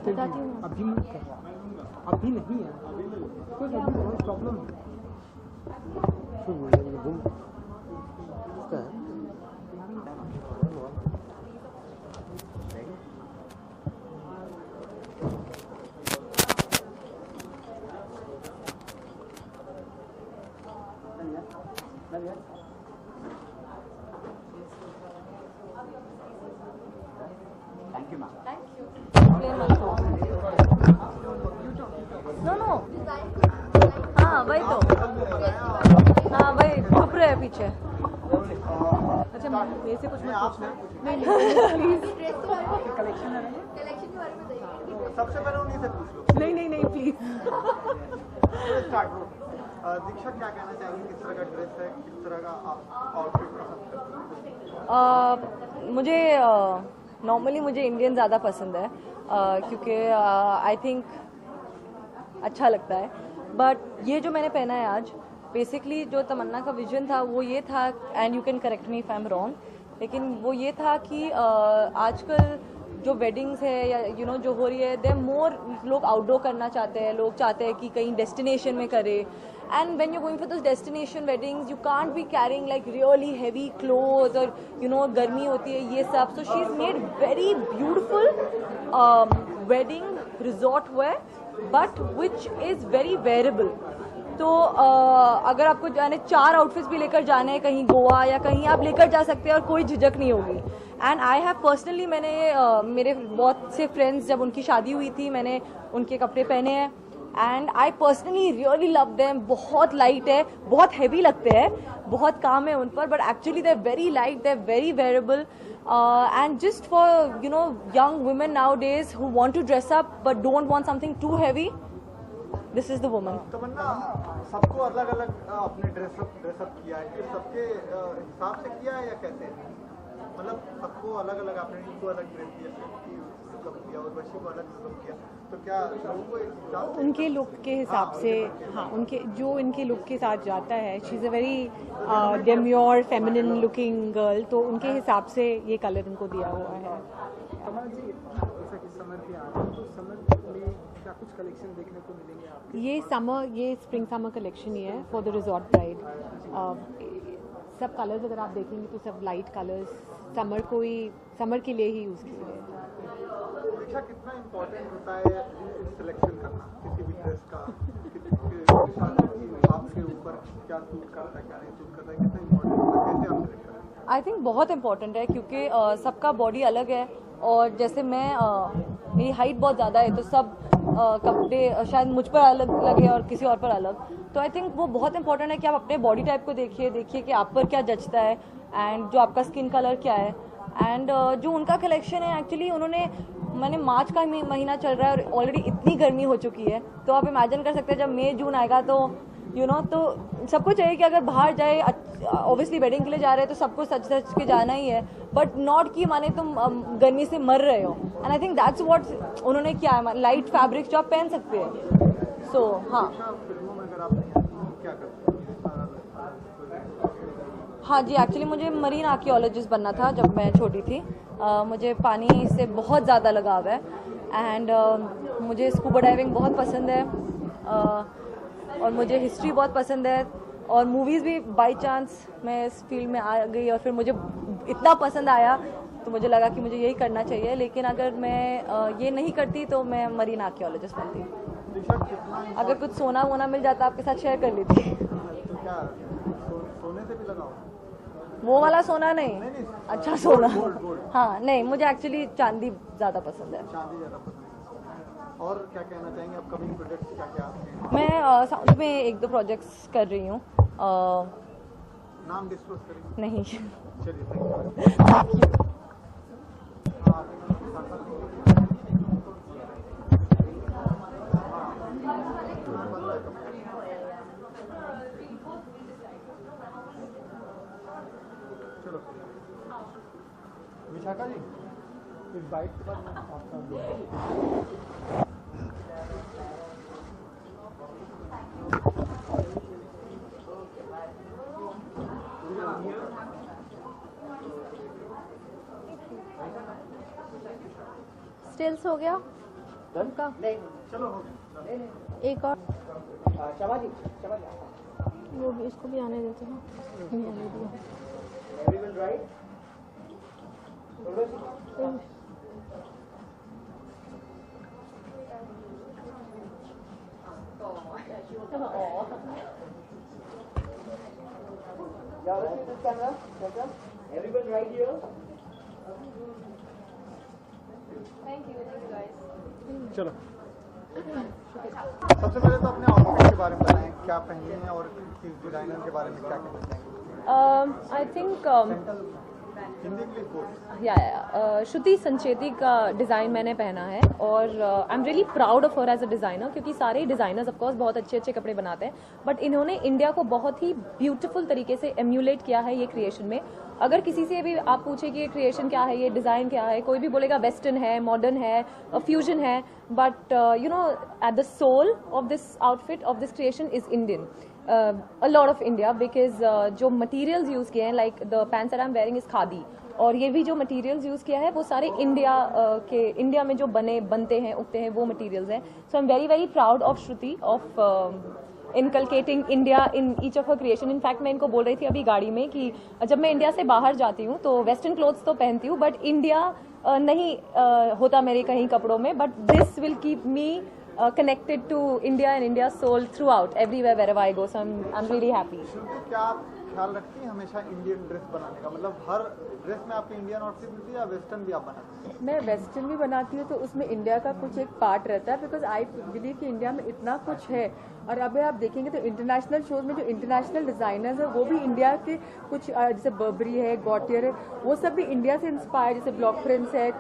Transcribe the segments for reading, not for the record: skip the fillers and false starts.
बताती हूँ। अभी नहीं है कुछ अभी बहुत प्रॉब्लम है। Thank you ma'am. नो हाँ वही तो, हाँ वही चुप रहे पीछे। अच्छा मेरे से कुछ मत पूछना। नहीं प्लीज। कलेक्शन है कलेक्शन के बारे में बताइए। सबसे पहले उन्हीं से पूछ लो। नहीं प्लीज। दीक्षा क्या कहना चाहेंगे, किस तरह का ड्रेस है, किस तरह का आप आउटफिट पसंद करते हैं? मुझे नॉर्मली मुझे इंडियन ज़्यादा पसंद है क्योंकि आई थिंक अच्छा लगता है। बट ये जो मैंने पहना है आज, बेसिकली जो तमन्ना का विजन था वो ये था, and you can correct me if I am wrong, लेकिन वो ये था कि आजकल जो वेडिंग्स है या जो हो रही है, दे मोर लोग आउटडोर करना चाहते हैं, लोग चाहते हैं कि कहीं डेस्टिनेशन में करे। And when you going for this destination weddings, you can't be carrying like really heavy cloth और गर्मी होती है ये सब। So she is made very beautiful wedding resort where but which is very wearable. तो अगर आपको जाने 4 आउटफिट्स भी लेकर जाने हैं कहीं गोवा या कहीं, आप लेकर जा सकते हैं और कोई झिझक नहीं होगी। एंड आई हैव पर्सनली, मैंने मेरे बहुत से फ्रेंड्स जब उनकी शादी हुई थी मैंने उनके कपड़े पहने हैं and I personally really love them. बहुत लाइट है, बहुत हैवी लगते हैं, बहुत काम है उन पर, but actually they are very light, they are very wearable and just for young women nowadays who want to dress up but don't want something too heavy, this is the woman. तमन्ना, सबको अलग अलग अपने dress up किया है, कि सबके हिसाब से किया है या कैसे? मतलब सबको अलग अलग, आपने इनको अलग ड्रेस किया और बच्ची को अलग किया, तो क्या उनके लुक के हिसाब से? हाँ, उनके जो इनके लुक के साथ जाता है, she is a very demure feminine looking girl, तो उनके हिसाब से ये कलर उनको दिया हुआ है। कुछ कलेक्शन देखने को मिलेंगे आपको? ये स्प्रिंग समर कलेक्शन ही है फॉर द रिजॉर्ट ब्राइड। सब कलर्स अगर आप देखेंगे तो सब लाइट कलर्स समर के लिए ही यूज़ किए गए। दीक्षा, कितना इम्पोर्टेंट होता है सिलेक्शन करना किसी भी ड्रेस का, आपके ऊपर क्या सूट करता है क्या नहीं सूट करता है, कितना इम्पोर्टेंट होता है, कैसे आप सिलेक्ट करते हैं? आई थिंक बहुत इंपॉर्टेंट है क्योंकि सबका बॉडी अलग है और जैसे मेरी हाइट बहुत ज़्यादा है तो सब कपड़े शायद मुझ पर अलग लगे और किसी और पर अलग। तो आई थिंक वो बहुत इंपॉर्टेंट है कि आप अपने बॉडी टाइप को देखिए कि आप पर क्या जचता है एंड जो आपका स्किन कलर क्या है। एंड जो उनका कलेक्शन है एक्चुअली मैंने मार्च का महीना चल रहा है और ऑलरेडी इतनी गर्मी हो चुकी है, तो आप इमेजिन कर सकते हैं जब मई जून आएगा तो तो सबको चाहिए कि अगर बाहर जाए, ऑब्वियसली वेडिंग के लिए जा रहे हैं तो सबको सच के जाना ही है, बट नॉट कि माने तुम गर्मी से मर रहे हो। And I think that's what उन्होंने किया है, लाइट फैब्रिक जो आप पहन सकते हैं। सो हाँ जी, एक्चुअली मुझे मरीन आर्कियोलॉजिस्ट बनना था जब मैं छोटी थी। मुझे पानी से बहुत ज़्यादा लगाव है एंड मुझे स्कूबा डाइविंग बहुत पसंद है और मुझे हिस्ट्री बहुत पसंद है और मूवीज़ भी बाय चांस मैं इस फील्ड में आ गई और फिर मुझे इतना पसंद आया तो मुझे लगा कि मुझे यही करना चाहिए। लेकिन अगर मैं ये नहीं करती तो मैं मरीन आर्कियोलॉजिस्ट बनती। अगर कुछ सोना वोना मिल जाता आपके साथ शेयर कर लेती। सोने से भी लगाओ? वो वाला सोना नहीं, अच्छा सोना। हाँ नहीं, मुझे एक्चुअली चांदी ज़्यादा पसंद है। चांदी ज़्यादा पसंद है। और क्या कहना चाहेंगे, अपकमिंग प्रोजेक्ट्स क्या आपके? मैं साउथ में 1-2 प्रोजेक्ट्स कर रही हूँ। नाम डिस्क्लोज करेंगे? नहीं। चलिए, थैंक यू। चलो विशाखा जी, इस बाइक के बाद स्टिल्स हो गया। उनका चलो हो गया। एक और शमा जी वो भी, इसको भी आने देते हैं। नहीं आने दिया। Everyone right Everyone right here. चलो सबसे पहले तो अपने आउटफिट के बारे में बताएं, क्या पहने हैं और किस डिजाइनर के बारे में क्या कहना चाहेंगे? आई थिंक हिंदी इंग्लिश बोल। या श्रुति संचेती का डिज़ाइन मैंने पहना है और I am really proud of her as a designer, क्योंकि सारे डिज़ाइनर्स ऑफ कोर्स बहुत अच्छे अच्छे कपड़े बनाते हैं, बट इन्होंने इंडिया को बहुत ही ब्यूटीफुल तरीके से एम्यूलेट किया है ये क्रिएशन में। अगर किसी से भी आप पूछे कि ये क्रिएशन क्या है, ये डिज़ाइन क्या है, कोई भी बोलेगा वेस्टर्न है, मॉडर्न है, फ्यूजन है, but you know at the soul of this outfit of this creation is Indian, a lot of India, because जो मटेरियल्स यूज़ किए हैं, like the pants that I am wearing is khadi, और ये भी जो materials use किया है वो सारे इंडिया में जो बनते हैं, उगते हैं, वो मटेरियल्स हैं। So I am very very proud of Shruti of inculcating India in each of her creation. In fact मैं इनको बोल रही थी अभी गाड़ी में कि जब मैं इंडिया से बाहर जाती हूँ तो वेस्टर्न क्लोथ्स तो पहनती हूँ, बट इंडिया नहीं होता मेरे कहीं कपड़ों में, but this will keep me connected to India and India's soul throughout, everywhere wherever I go. So I'm really happy. क्या आप ख्याल रखती हैं हमेशा इंडियन ड्रेस बनाने का? मतलब हर ड्रेस में आपकी इंडियन आउटफिट मिलती है या वेस्टर्न भी आप बनाती हैं? मैं वेस्टर्न भी बनाती हूँ, तो उसमें इंडिया का कुछ एक पार्ट रहता है, बिकॉज आई बिलीव कि इंडिया में इतना कुछ है। और अभी आप देखेंगे तो इंटरनेशनल शोज में जो इंटरनेशनल डिजाइनर्स है वो भी इंडिया के कुछ जैसे बर्बरी है, गॉटियर है, वो सब भी इंडिया से इंस्पायर, जैसे ब्लॉक प्रिंट्स है,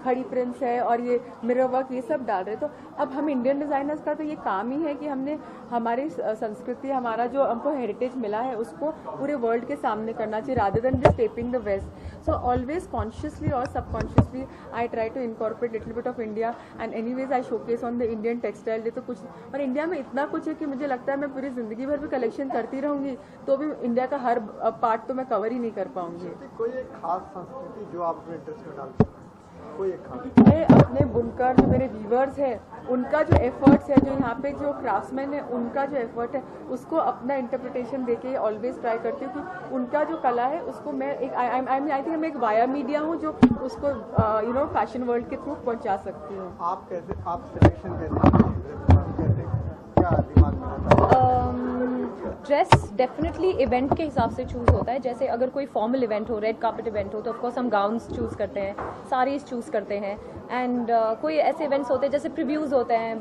खड़ी प्रिंट्स है, और ये मिरर वर्क, ये सब डाल रहे। तो अब हम इंडियन डिजाइनर्स का तो ये काम ही है कि हमने हमारी संस्कृति, हमारा जो हमको हेरिटेज मिला है, उसको पूरे वर्ल्ड के सामने करना चाहिए, rather than just tapping the west. So always consciously और subconsciously I try to incorporate little bit of India, and anyways I showcase on the Indian textile day. तो कुछ, और इंडिया में इतना कुछ है कि मुझे लगता है मैं पूरी जिंदगी भर भी कलेक्शन करती रहूंगी तो भी इंडिया का हर पार्ट तो मैं कवर ही नहीं कर पाऊंगी। कोई एक खास संस्कृति जो आप अपने ड्रेस में डालते हैं? कोई एक खास? मैं अपने बुनकर, जो मेरे वीवर्स है, उनका जो एफर्ट्स है, जो यहाँ पे जो क्राफ्ट्समैन है, उनका जो एफर्ट है, उसको अपना इंटरप्रिटेशन देके ऑलवेज ट्राई करती हूँ कि उनका जो कला है उसको मैं एक आई थिंक मैं एक वाया मीडिया हूँ जो उसको यू नो फैशन वर्ल्ड के थ्रू पहुँचा सकती हूँ। आप सिलेक्शन कैसे कैसे क्या दिमाग में होता है? ड्रेस डेफिनेटली इवेंट के हिसाब से चूज़ होता है। जैसे अगर कोई फॉर्मल इवेंट हो, रेड कार्पेट इवेंट हो, तो ऑफकोर्स हम गाउन्स चूज़ करते हैं, साड़ीज चूज़ करते हैं। एंड कोई ऐसे इवेंट्स होते हैं जैसे प्रीव्यूज़ होते हैं,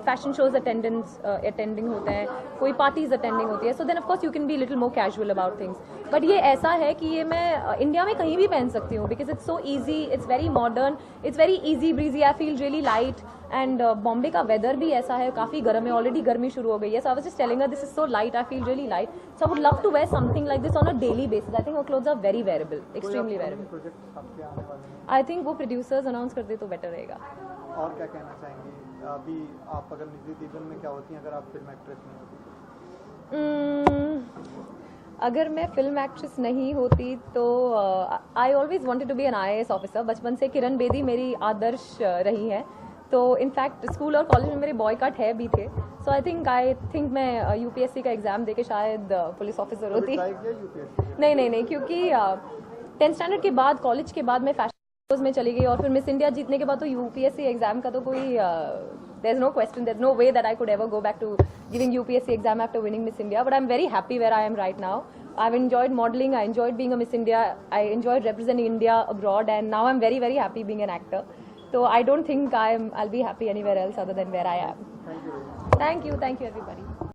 फैशन शोज अटेंडिंग होते हैं, कोई पार्टीज अटेंडिंग होती है, so then of course you can be little more casual about things. But ये ऐसा है कि ये मैं इंडिया में कहीं भी पहन सकती हूँ, because it's so easy, it's very modern, it's very easy breezy, I feel really light. And Bombay का वेदर भी ऐसा है, काफ़ी गर्म है, ऑलरेडी गर्मी शुरू हो गई है। So I was just telling her this is so light, I feel really light, so I would love to wear something like this on a daily basis. I think वो clothes are very wearable, extremely wearable. Project आपके आने वाले हैं? I think वो producers announce कर दे तो better रहेगा। और क्या कहना चाहेंगे? अभी आप अगर निजी जीवन में क्या होती हैं अगर आप फिल्म एक्ट्रेस नहीं होती? अगर मैं फिल्म एक्ट्रेस नहीं होती तो I always wanted to be an IAS officer. बचपन से किरण बेदी मेरी आदर्श रही है, तो इनफैक्ट स्कूल और कॉलेज में मेरे बॉयकट है भी थे। सो आई थिंक मैं UPSC का एग्जाम देके शायद पुलिस ऑफिसर होती। ट्राई किया UPSC? नहीं, क्योंकि 10th स्टैंडर्ड के बाद, कॉलेज के बाद मैं फैशन शोज में चली गई, और फिर मिस इंडिया जीतने के बाद तो UPSC एग्जाम का तो कोई there is no question, there is no way that I could ever go back to giving UPSC exam after winning miss India. But I am very happy where I am right now. I've enjoyed modeling, I enjoyed being a Miss India, I enjoyed representing India abroad, and now I'm very, very happy being an actor. So I don't think I'll be happy anywhere else other than where I am. Thank you. Thank you everybody.